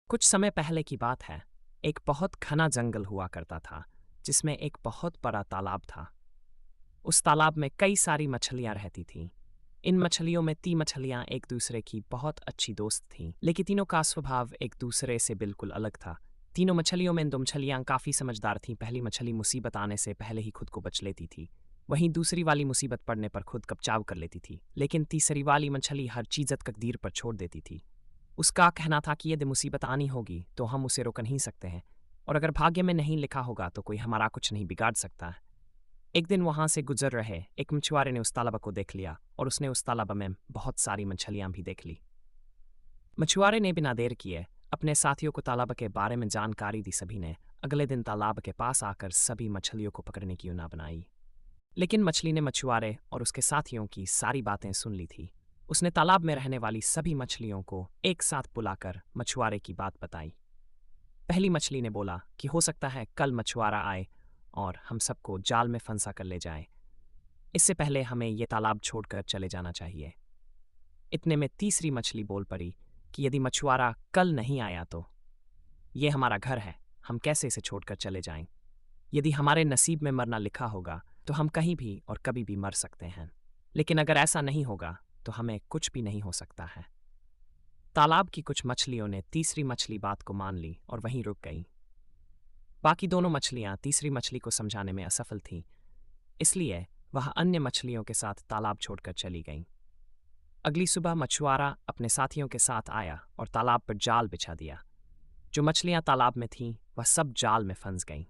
कुछ समय पहले की बात है। एक बहुत घना जंगल हुआ करता था, जिसमें एक बहुत बड़ा तालाब था। उस तालाब में कई सारी मछलियां रहती थीं। इन मछलियों में 3 मछलियां एक दूसरे की बहुत अच्छी दोस्त थीं, लेकिन तीनों का स्वभाव एक दूसरे से बिल्कुल अलग था। तीनों मछलियों में 2 मछलियां काफी समझदार थीं। पहली मछली मुसीबत आने से पहले ही खुद को बच लेती थी, वहीं दूसरी वाली मुसीबत पड़ने पर खुद कब्जाव कर लेती थी, लेकिन तीसरी वाली मछली हर चीज तकदीर पर छोड़ देती थी। उसका कहना था कि यदि मुसीबत आनी होगी तो हम उसे रोक नहीं सकते हैं, और अगर भाग्य में नहीं लिखा होगा तो कोई हमारा कुछ नहीं बिगाड़ सकता है। एक दिन वहां से गुजर रहे एक मछुआरे ने उस तालाब को देख लिया, और उसने उस तालाब में बहुत सारी मछलियां भी देख ली। मछुआरे ने बिना देर किए अपने साथियों को तालाब के बारे में जानकारी दी। सभी ने अगले दिन तालाब के पास आकर सभी मछलियों को पकड़ने की योजना बनाई। लेकिन मछली ने मछुआरे और उसके साथियों की सारी बातें सुन ली थी। उसने तालाब में रहने वाली सभी मछलियों को एक साथ बुलाकर मछुआरे की बात बताई। पहली मछली ने बोला कि हो सकता है कल मछुआरा आए और हम सबको जाल में फंसा कर ले जाए। इससे पहले हमें ये तालाब छोड़कर चले जाना चाहिए। इतने में तीसरी मछली बोल पड़ी कि यदि मछुआरा कल नहीं आया तो ये हमारा घर है, हम कैसे इसे छोड़कर चले जाएं? यदि हमारे नसीब में मरना लिखा होगा तो हम कहीं भी और कभी भी मर सकते हैं, लेकिन अगर ऐसा नहीं होगा तो हमें कुछ भी नहीं हो सकता है। तालाब की कुछ मछलियों ने तीसरी मछली बात को मान ली और वहीं रुक गईं। बाकी दोनों मछलियां तीसरी मछली को समझाने में असफल थीं, इसलिए वह अन्य मछलियों के साथ तालाब छोड़कर चली गईं। अगली सुबह मछुआरा अपने साथियों के साथ आया और तालाब पर जाल बिछा दिया। जो मछलियां तालाब में थीं वह सब जाल में फंस गईं।